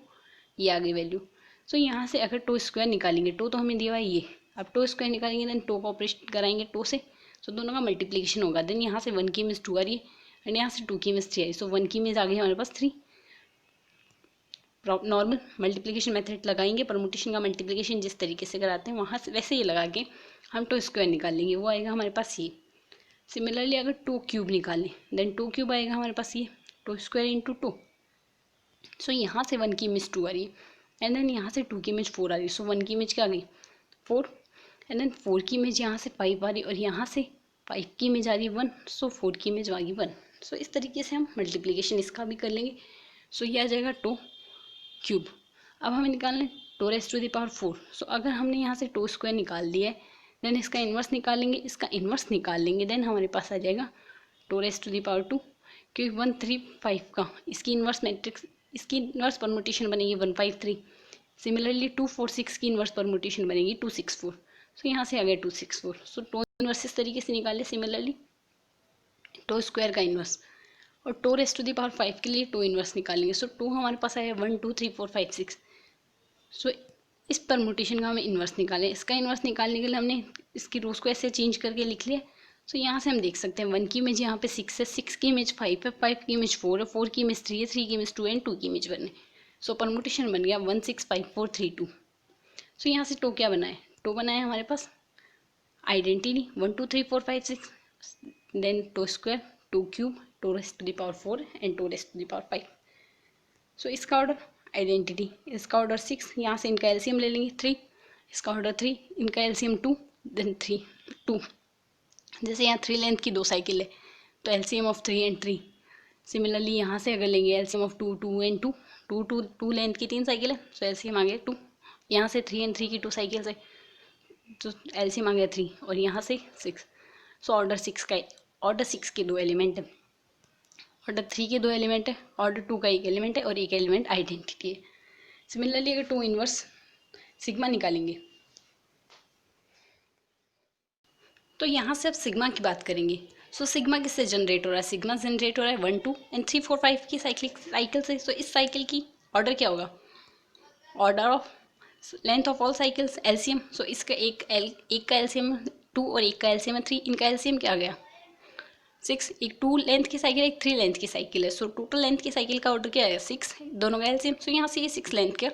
ये आ गई वैल्यू। सो यहाँ से अगर टो स्क्वायर निकालेंगे, टो तो हमें दिया हुआ है ये, अब टो स्क्वायर निकालेंगे देन टो का ऑपरेशन कराएंगे टो से, सो दोनों का मल्टीप्लिकेशन होगा, देन यहाँ से 1 की इमेज 2 आ रही है एंड यहाँ से 2 की इमेज 3 आ रही है, सो 1 की इमेज आ गई हमारे पास 3। नॉर्मल मल्टीप्लिकेशन मेथड लगाएंगे, परमुटेशन का मल्टीप्लिकेशन जिस तरीके से कराते हैं वहाँ से वैसे ही लगा के हम टो स्क्वायर निकाल लेंगे, वो आएगा हमारे पास ये सिमिलरली अगर 2 क्यूब निकालें देन 2 क्यूब आएगा हमारे पास ये 2 स्क्वायर इंटू 2। सो यहाँ से 1 की इमेज 2 आ रही है एंड देन यहाँ से 2 की इमेज 4 आ रही है। सो 1 की इमेज क्या आ गई 4 एंड देन 4 की इमेज यहाँ से 5 आ रही है और यहाँ से 5 की इमेज आ रही है 1। सो 4 की इमेज आ गई 1। सो इस तरीके से हम मल्टीप्लिकेशन इसका भी कर लेंगे। सो ये आ जाएगा 2 क्यूब। अब हमें निकालना है 2 रेज़ टू द पावर 4। सो अगर हमने यहाँ से 2 स्क्वायर निकाल दिया है देन इसका इन्वर्स निकालेंगे, इसका इन्वर्स निकाल लेंगे देन हमारे पास आ जाएगा 2 रेज़ टू द पावर 2 क्योंकि 1 3 5 का इसकी इन्वर्स मैट्रिक्स इसकी इन्वर्स परमुटेशन बनेगी 1 5 3। सिमिलरली 2 4 6 की इन्वर्स परमुटेशन बनेगी 2 6 4। सो यहाँ से आ गया 2 6 4। सो 2 इन्वर्स इस तरीके से निकाले। सिमिलरली 2 स्क्वायर का इन्वर्स और 2 रेज़ टू द पावर 5 के लिए 2 इन्वर्स निकालेंगे। सो 2 हमारे पास आया 1 2 3 4 5 6। सो इस परमुटेशन का हमें इन्वर्स निकालें। इसका इन्वर्स निकालने के लिए हमने इसकी रोज को ऐसे चेंज करके लिख लिया। सो यहाँ से हम देख सकते हैं 1 की इमेज यहाँ पे 6 है, 6 की इमेज 5 है, 5 की इमेज 4 है, 4 की इमेज 3 है, 3 की इमेज 2 है एंड 2 की इमेज 1 है। सो परमुटेशन बन गया 1 6 5 4 3 2। सो यहाँ से 2 क्या बना है 2 बना है हमारे पास identity 1 2 3 4 5 6 then 2 square 2 cube 2 raise to the power 4 and 2 raise to the power 5। So इसका ऑर्डर आइडेंटिटी, इसका ऑर्डर 6, यहाँ से इनका एलसीएम ले लेंगे 3, इसका ऑर्डर 3, इनका एलसीएम 2 देन 3 2। जैसे यहाँ 3 लेंथ की 2 साइकिल है तो एलसीएम ऑफ 3 एंड 3। सिमिलरली यहाँ से अगर लेंगे एलसीएम ऑफ 2 2 एंड 2 2 2 2 लेंथ की 3 साइकिल है सो एलसीएम आ गया 2। यहाँ से 3 एंड 3 की 2 साइकिल्स है तो एलसीएम आ गया 3 और यहाँ से 6। सो ऑर्डर 6 के 2 एलिमेंट है, ऑर्डर 3 के 2 एलिमेंट है, ऑर्डर 2 का 1 एलिमेंट है और एक एलिमेंट आइडेंटिटी है। सिमिलरली अगर 2 इनवर्स सिग्मा निकालेंगे तो यहाँ से अब सिग्मा की बात करेंगे। सो सिग्मा किससे जनरेट हो रहा है सिग्मा जनरेट हो रहा है 1 2 एंड 3 4 5 की साइकिल से। सो इस साइकिल की ऑर्डर क्या होगा order of length of all cycles LCM. So इसका एक का एलसीएम 2 और एक का एलसीएम है 3, इनका एलसीएम क्या आ गया 6। एक 2 लेंथ की साइकिल एक 3 लेंथ की साइकिल है। सो टोटल लेंथ की साइकिल का ऑर्डर क्या है 6, दोनों का एलसीएम। सो यहाँ से ये 6 लेंथ का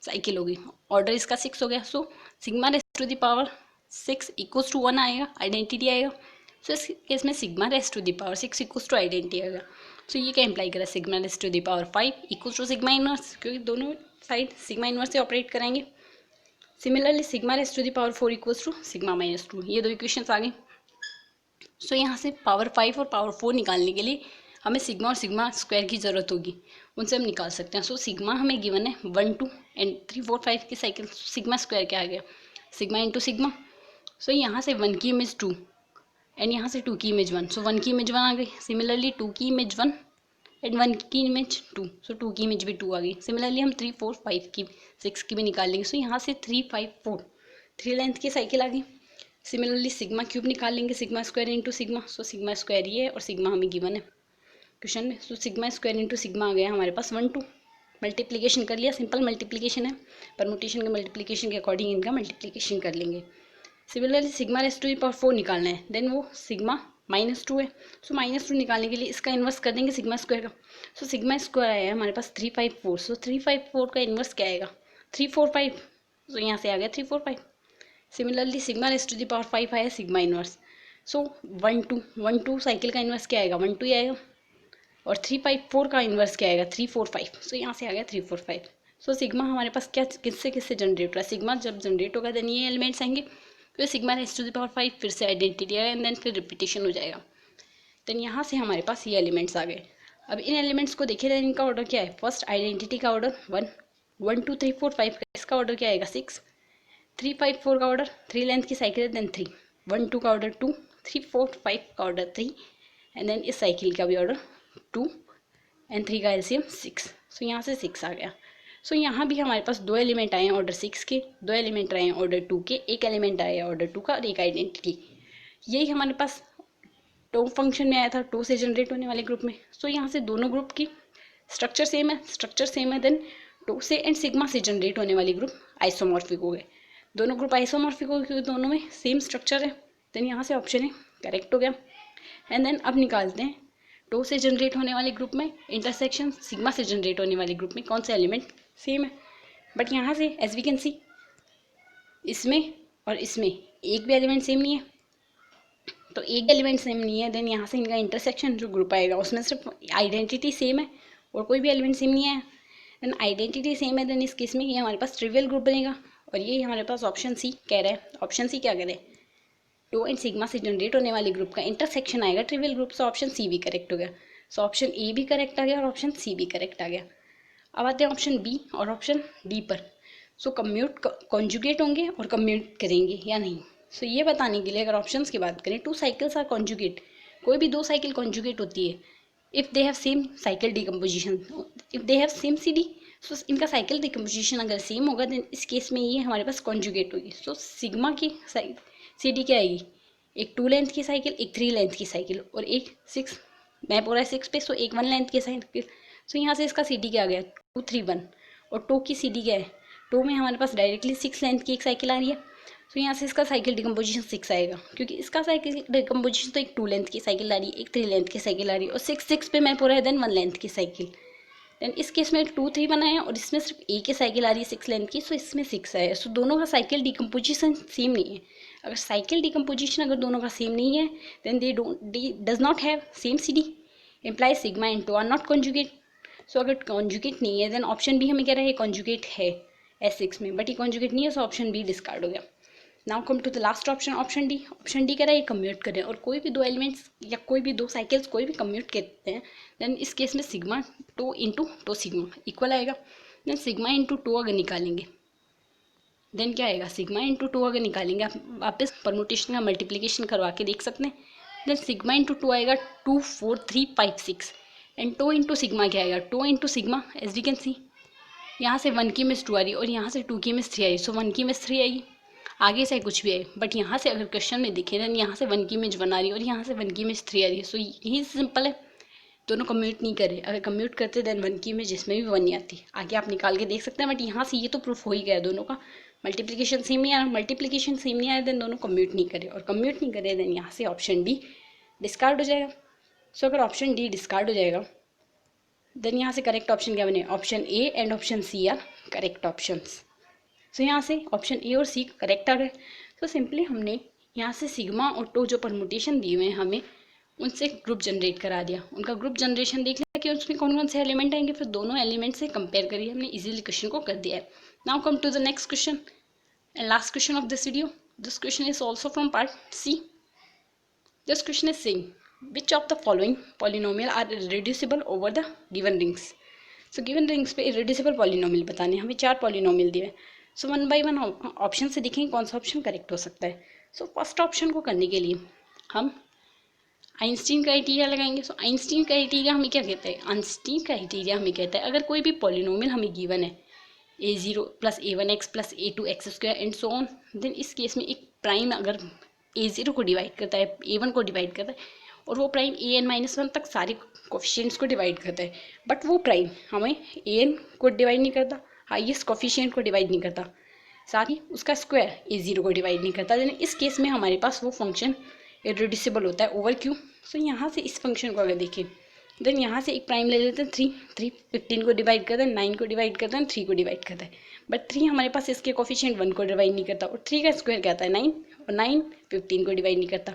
साइकिल होगी, ऑर्डर इसका 6 हो गया। So sigma raise to the power 6 equals to 1 आएगा, आइडेंटिटी आएगा। सो इस केस में sigma raise to the power 6 equals to identity आएगा। सो ये क्या इंप्लाई करा sigma raise to the power 5 equals to sigma inverse, क्योंकि दोनों साइड सिग्मा इनवर्स से ऑपरेट कराएंगे। Similarly sigma raise to the power 4 equals to sigma minus 2। ये 2 equations आ गई। सो यहाँ से पावर 5 और पावर 4 निकालने के लिए हमें सिग्मा और सिग्मा स्क्वायर की ज़रूरत होगी, उनसे हम निकाल सकते हैं। सो सिग्मा हमें गिवन है 1 2 एंड 3 4 5 की साइकिल। सिग्मा स्क्वायर क्या आ गया सिग्मा इंटू सिग्मा। सो यहाँ से 1 की इमेज 2 एंड यहाँ से 2 की इमेज 1। सो 1 की इमेज 1 आ गई। सिमिलरली 2 की इमेज 1 एंड 1 की इमेज 2। सो 2 की इमेज भी 2 आ गई। सिमिलरली हम 3 4 5 की 6 की भी निकाल लेंगे। सो यहाँ से 3 5 4 3 लेंथ की साइकिल आ गई। सिमिलरली सिग्मा क्यूब निकाल लेंगे sigma square into sigma. So sigma square ये है और सिग्मा हमें गिवन है क्वेश्चन में। So sigma square into sigma आ गया हमारे पास 1 2। मल्टीप्लिकेशन कर लिया, सिंपल मल्टीप्लिकेशन है, परमुटेशन के मल्टीप्लिकेशन के अकॉर्डिंग इनका मल्टीप्लिकेशन कर लेंगे। Similarly sigma raise to the power 4 निकालना है देन वो सिग्मा -2 है। सो -2 निकालने के लिए इसका इन्वर्स कर देंगे सिग्मा स्क्वायर का। सो सिग्मा स्क्वायर आया है हमारे पास 3 5 4। सो 3 5 4 का इन्वर्स क्या आएगा 3 4 5। सो यहाँ से आ गया 3 4 5। Similarly sigma raise to the power 5 आया सिग्मा इनवर्स। सो 1 2 साइकिल का इन्वर्स क्या आएगा 1 2 ही आएगा और 3 5 4 का इन्वर्स क्या आएगा 3 4 5। सो यहाँ से आ गया 3 4 5। सो सिग्मा हमारे पास क्या किससे जनरेट हो रहा है सिग्मा जब जनरेट होगा देन ये एलिमेंट्स आएंगे। फिर sigma raise to the power 5 फिर से आइडेंटिटी आएगा एंड देन फिर रिपीटेशन हो जाएगा। देन यहाँ से हमारे पास ये एलिमेंट्स आ गए। अब इन एलिमेंट्स को देखिए देन इनका ऑर्डर क्या है। फर्स्ट आइडेंटिटी का ऑर्डर 1 1 2 3 4 5 का, इसका ऑर्डर क्या आएगा 6। 3 5 4 का ऑर्डर 3 लेंथ की साइकिल है देन 3 1 2 का ऑर्डर 2 3 4 5 का ऑर्डर 3 एंड देन इस साइकिल का भी ऑर्डर 2 एंड 3 का एलसीएम 6। सो यहाँ से 6 आ गया। सो यहाँ भी हमारे पास 2 एलिमेंट आए हैं ऑर्डर 6 के, 2 एलिमेंट आए हैं ऑर्डर 2 के, एक एलिमेंट आया ऑर्डर 2 का और एक आइडेंटिटी। यही हमारे पास टो फंक्शन में आया था, टो से जनरेट होने वाले ग्रुप में। सो यहाँ से दोनों ग्रुप की स्ट्रक्चर सेम है देन टो से एंड सिग्मा से जनरेट होने वाली ग्रुप आइसोमॉर्फिक हो गए। दोनों ग्रुप आइसोमॉर्फिक हो गए क्योंकि दोनों में सेम स्ट्रक्चर है। देन यहाँ से ऑप्शन है करेक्ट हो गया। एंड देन अब निकालते हैं टो से जनरेट होने वाले ग्रुप में इंटरसेक्शन सिग्मा से जनरेट होने वाले ग्रुप में कौन सा एलिमेंट सेम है। बट यहाँ से एज वी कैन सी इसमें और इसमें एक भी एलिमेंट सेम नहीं है। तो एक एलिमेंट सेम नहीं है, देन यहाँ से इनका इंटरसेक्शन जो ग्रुप आएगा उसमें सिर्फ आइडेंटिटी सेम है और कोई भी एलिमेंट सेम नहीं है, देन आइडेंटिटी सेम है, देन इस केस में ये हमारे पास ट्रिवियल ग्रुप बनेगा। और ये हमारे पास ऑप्शन सी कह रहा है। ऑप्शन सी क्या कह रहा है, टो एंड सिग्मा से जनरेट होने वाले ग्रुप का इंटरसेक्शन आएगा ट्रिवियल ग्रुप से। ऑप्शन सी भी करेक्ट हो गया। सो ऑप्शन ए भी करेक्ट आ गया और ऑप्शन सी भी करेक्ट आ गया। अब आते हैं ऑप्शन बी और ऑप्शन डी पर। सो कम्यूट कॉन्जुगेट होंगे और कम्यूट करेंगे या नहीं। सो ये बताने के लिए अगर ऑप्शंस की बात करें, 2 साइकिल्स आर कॉन्जुगेट, कोई भी 2 साइकिल कॉन्जुगेट होती है if they have same cycle decomposition, if they have same C D. So इनका साइकिल डिकम्पोजिशन अगर सेम होगा देन इस केस में ये हमारे पास कॉन्जुगेट होगी। सो सिग्मा की सी डी क्या आएगी, एक 2 लेंथ की साइकिल, एक 3 लेंथ की साइकिल और एक 6 मैप हो रहा है 6 पे। सो एक 1 लेंथ की साइकिल। सो यहाँ से इसका सी डी क्या आ गया 2 3 1 और 2 की सी डी क्या है, 2 में हमारे पास डायरेक्टली 6 लेंथ की एक साइकिल आ रही है। तो यहाँ से इसका साइकिल डिकम्पोजिशन 6 आएगा क्योंकि इसका साइकिल डिकम्पोजिशन तो एक 2 लेंथ की साइकिल आ रही है, एक 3 लेंथ की साइकिल आ रही है और 6 6 पे मैप हो रहा है देन 1 लेंथ की साइकिल। देन इस केस में 2 3 बनाया और इसमें सिर्फ एक ही साइकिल आ रही है 6 लेंथ की, सो इसमें 6 आया। सो दोनों का साइकिल डिकम्पोजिशन सेम नहीं है। अगर साइकिल डिकम्पोजिशन अगर दोनों का सेम नहीं है then they does not have same C D, implies sigma and tau are not conjugate. So अगर कॉन्जुगेट नहीं है देन ऑप्शन बी हमें कह रहा है कॉन्जुगेट है S6 में, बट ये कॉन्जुगेट नहीं है, सो ऑप्शन बी डिस्कार्ड हो गया। Now come to the last option, option D. Option D कह रहा है ये कम्यूट करें और कोई भी 2 एलिमेंट्स या कोई भी 2 साइकिल्स कोई भी कम्यूट करते हैं देन इस केस में sigma tau into tau sigma equal आएगा। देन सिग्मा इंटू टो अगर निकालेंगे देन क्या आएगा, सिग्मा इंटू टू अगर निकालेंगे आप वापस परमुटेशन का मल्टीप्लिकेशन करवा के देख सकते हैं। देन सिग्मा इंटू टू आएगा 2 4 3 5 6 एंड टो इंटू सिग्मा क्या आएगा, tau into sigma as we can see यहाँ से 1 की मिस 2 आ रही है और यहाँ से 2 की मिस 3 आ रही है। सो 1 की मिस 3 आएगी, आगे से कुछ भी आए, बट यहाँ से अगर क्वेश्चन में दिखे देन यहाँ से 1 की मिस 1 आ रही है और यहाँ से 1 की मिस 3 आ रही है। सो यही सिंपल है, दोनों कम्यूट नहीं करे। अगर कम्यूट करते देन 1 की मिस जिसमें भी 1 नहीं आती, आगे आप निकाल के देख सकते हैं। बट यहाँ से ये तो प्रूफ हो ही गया दोनों का मल्टीप्लिकेशन सेम नहीं आया, मल्टीप्लिकेशन सेम नहीं आया देन दोनों कम्यूट नहीं करे और कम्यूट नहीं करे देन यहाँ से ऑप्शन डी डिस्कार्ड हो जाएगा। सो अगर ऑप्शन डी डिस्कार्ड हो जाएगा देन यहाँ से करेक्ट ऑप्शन क्या बने, option A and option C are correct options. So यहाँ से ऑप्शन ए और सी करेक्ट आ गए। तो सिंपली हमने यहाँ से सिग्मा और टो जो परमुटेशन दिए हुए हैं हमें उनसे ग्रुप जनरेट करा दिया, उनका ग्रुप जनरेशन देख लिया कि उसमें कौन कौन से एलिमेंट आएंगे, फिर दोनों एलिमेंट से कंपेयर करिए, हमने इजीली क्वेश्चन को कर दिया है। Now come to the next question and last question of this video. This question is also from part C. This question is saying which of the following polynomial are irreducible over the given rings. So given rings पे irreducible polynomial बताने, हमें 4 polynomial दिए हैं। So 1 by 1 option से देखेंगे कौन सा option correct हो सकता है। So फर्स्ट ऑप्शन को करने के लिए हम आइंस्टीन क्राइटेरिया लगाएंगे। सो आइंस्टीन क्राइटेरिया हमें क्या कहता है, आइंस्टीन क्राइटेरिया हमें कहता है अगर कोई भी पॉलिनोमियल हमें गिवन है a0 प्लस a1x प्लस a2x square and so on, then इस केस में एक प्राइम अगर a0 को डिवाइड करता है, a1 को डिवाइड करता है और वो प्राइम an-1 तक सारे कोफिशिएंट्स को डिवाइड करता है, बट वो प्राइम हमें an को डिवाइड नहीं करता, हाईएस्ट कोफिशिएंट को डिवाइड नहीं करता, साथ ही उसका स्क्वायर a0 को डिवाइड नहीं करता, देन इस केस में हमारे पास वो फंक्शन इररिड्यूसिबल होता है ओवर क्यू। सो यहाँ से इस फंक्शन को अगर देखें देन यहाँ से एक प्राइम ले लेते हैं 3 15 को डिवाइड करते हैं, 9 को डिवाइड करते हैं, 3 को डिवाइड करता है, बट 3 हमारे पास इसके कोफिशिएंट 1 को डिवाइड नहीं करता और 3 का स्क्वायर क्या आता है 9 और 9 15 को डिवाइड नहीं करता।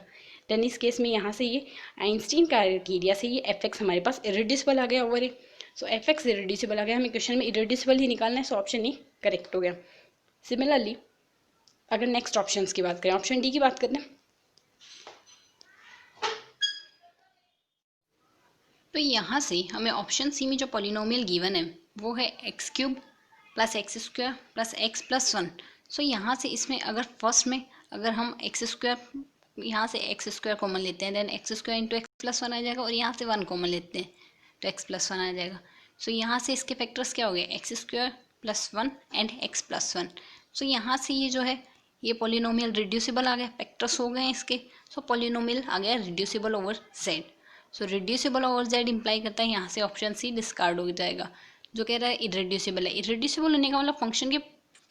देन इस केस में यहाँ से ये आइंस्टीन क्राइटेरिया से ये fx हमारे पास इररिड्यूसिबल आ गया ओवर ए। सो fx इररिड्यूसिबल आ गया, हमें क्वेश्चन में इररिड्यूसिबल ही निकालना है। सो ऑप्शन ए करेक्ट हो गया। सिमिलरली अगर नेक्स्ट ऑप्शन की बात करें, ऑप्शन डी की बात करते हैं, तो यहाँ से हमें ऑप्शन सी में जो पॉलिनोमियल गिवन है वो है x³ plus x square plus x plus 1। So यहाँ से इसमें अगर फर्स्ट में अगर हम x² यहाँ से एक्स स्क्वायर कॉमन लेते हैं then x square into x plus 1 आ जाएगा और यहाँ से 1 कॉमन लेते हैं तो एक्स प्लस 1 आ जाएगा। सो यहाँ से इसके फैक्टर्स क्या हो गए x² plus 1 and x plus 1। So यहाँ से ये जो है ये पॉलिनोमियल रिड्यूसिबल आ गया, फैक्टर्स हो गए इसके। सो पॉलिनोमियल आ गया रिड्यूसिबल ओवर z। सो रिड्यूसिबल ओवर z इंप्लाई करता है यहाँ से ऑप्शन सी डिस्कार्ड हो जाएगा, जो कह रहा है इररिड्यूसिबल है। इररिड्यूसिबल होने का मतलब फंक्शन के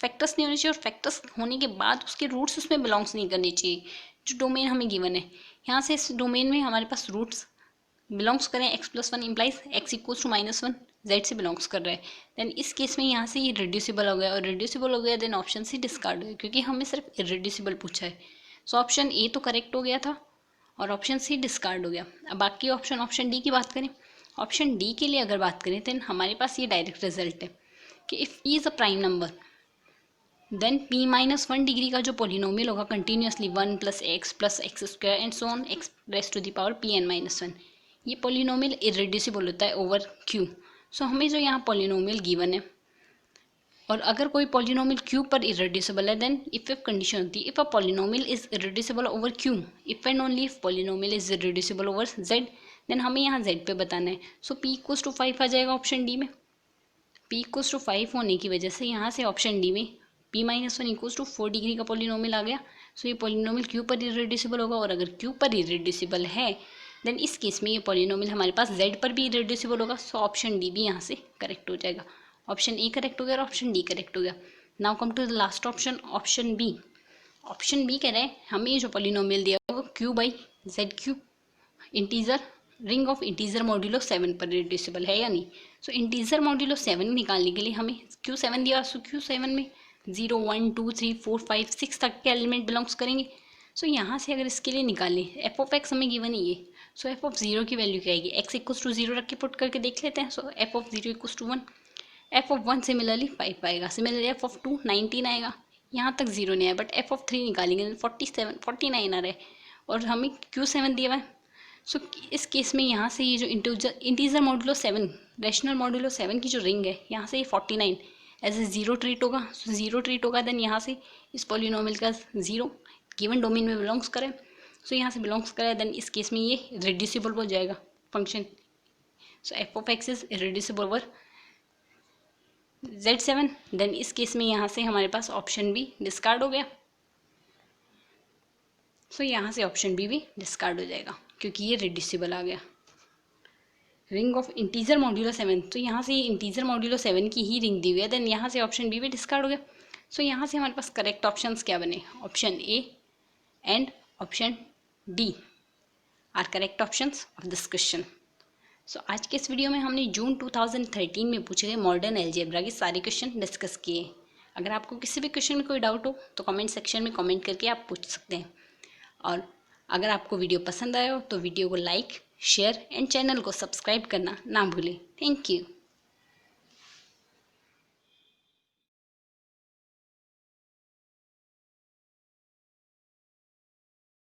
फैक्टर्स नहीं होने चाहिए और फैक्टर्स होने के बाद उसके रूट्स उसमें बिलोंग्स नहीं करनी चाहिए। जो डोमेन हमें गिवन है यहाँ से इस डोमेन में हमारे पास रूट्स बिलोंग्स करें x plus 1 implies x equals to -1 z से बिलोंग्स कर रहा है, देन इस केस में यहाँ से ये रिड्यूसिबल हो गया और रिड्यूसिबल हो गया देन ऑप्शन सी डिस्कार्ड हो गया क्योंकि हमें सिर्फ इररिड्यूसिबल पूछा है। सो ऑप्शन ए तो करेक्ट हो गया था और ऑप्शन सी डिस्कार्ड हो गया। अब बाकी ऑप्शन डी की बात करें, ऑप्शन डी के लिए अगर बात करें तो हमारे पास ये डायरेक्ट रिजल्ट है कि if E is a prime number then p-1 degree का जो पोलिनोमियल होगा continuously 1 + x square and so on x raise to the power pn-1, ये पोलिनोमियल इरेड्यूसिबल होता है ओवर q। सो हमें जो यहाँ पोलिनोमियल गिवन है और अगर कोई पोलिनोमियल q पर इरेड्यूसिबल है देन इफ कंडीशन होती है if a polynomial is irreducible over q, if and only if polynomial is irreducible over z, then हमें यहाँ z पे बताना है। सो p = 5 आ जाएगा ऑप्शन डी में। p = 5 होने की वजह से यहाँ से ऑप्शन डी में p-1 = 4 डिग्री का पोलिनोमियल आ गया। सो ये पोलिनोमियल q पर इरेड्यूसिबल होगा और अगर q पर इरेड्यूसिबल है देन इस केस में ये पोलिनोमियल हमारे पास z पर भी इरेड्यूसिबल होगा। सो ऑप्शन डी भी यहाँ से करेक्ट हो जाएगा। ऑप्शन ए करेक्ट हो गया और ऑप्शन डी करेक्ट हो गया। Now come to the last option, option B. Option B कह रहे हैं हमें जो पोलिनोमियल दिया वो q/z³ integer ring of integer modulo 7 पर रिड्यूसिबल है या नहीं। सो इंटीजर मॉड्यूलो 7 निकालने के लिए हमें q7 दिया। सो q7 में 0 1 2 3 4 5 6 तक के एलिमेंट बिलोंग्स करेंगे। सो यहाँ से अगर इसके लिए निकालें f(x) हमें गिवन है ये। सो f(0) की वैल्यू क्या आएगी, x = 0 रख के पुट करके देख लेते हैं। सो f(0) = 1, f(1) सिमिलरली 5 आएगा, सिमिलरली f(2) 19 आएगा। यहाँ तक 0 नहीं आया बट f(3) निकालेंगे 47 49 आ रहा है और हमें q7 दिया हुआ है। सो इस केस में यहाँ से ये जो इंटीजर मॉड्यूलो 7 रैशनल मॉड्यूलो 7 की जो रिंग है यहाँ से ये 49 एज ए 0 ट्रीट होगा। सो 0 ट्रीट होगा देन यहाँ से इस पॉलिनोमियल का 0 गिवन डोमेन में बिलोंग्स करे। सो यहाँ से बिलोंग्स करे देन इस केस में ये रिड्यूसिबल हो जाएगा function. So f(x) is reducible over z7, then इस केस में यहाँ से हमारे पास ऑप्शन बी डिस्कार्ड हो गया। सो यहाँ से ऑप्शन बी भी डिस्कार्ड हो जाएगा क्योंकि ये रिड्यूसिबल आ गया। रिंग ऑफ इंटीजर मॉड्यूलो 7, तो यहाँ से इंटीजर मॉड्यूलो 7 की ही रिंग दी हुई है देन यहाँ से ऑप्शन बी भी डिस्कार्ड हो गया। सो यहाँ से हमारे पास करेक्ट ऑप्शंस क्या बने, option A and option D are correct options of this question. So आज के इस वीडियो में हमने जून 2013 में पूछे गए मॉडर्न अलजेब्रा के सारे क्वेश्चन डिस्कस किए। अगर आपको किसी भी क्वेश्चन में कोई डाउट हो तो कमेंट सेक्शन में कमेंट करके आप पूछ सकते हैं। और अगर आपको वीडियो पसंद आया हो तो वीडियो को लाइक, शेयर एंड चैनल को सब्सक्राइब करना ना भूलें। Thank you.